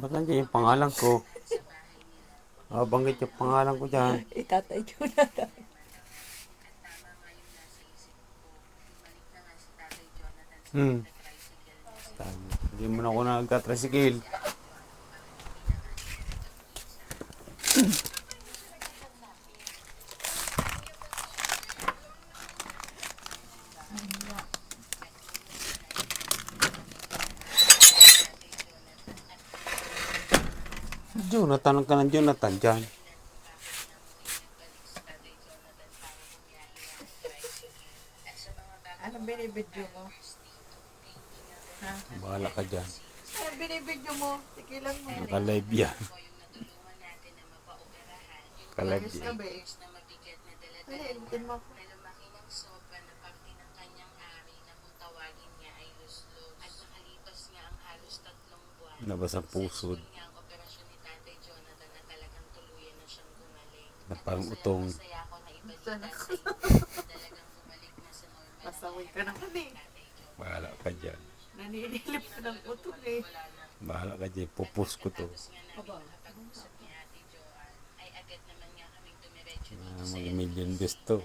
Ba't nandiyan yung pangalan ko? Banggit yung pangalan ko dyan. Itatay Jonathan. Hmm. Hindi mo na ako nagka-tricycle. Jonathan, ka ng Jonathan dyan. Anong binibidyo mo? Ha? Bahala ka dyan. Anong binibidyo mo? Tikilan mo. Naka-live yan. Naka-live Ayos ka yan. ba eh? Ano, ilitin mo ako. Labas ang pusod. Na parang utong. Saan ako? Pasaway ka naman eh. Bahala ka dyan. Naninilip ka ng utol eh. Bahala ka dyan. Pupus ko to. Aba. Mag-million views to.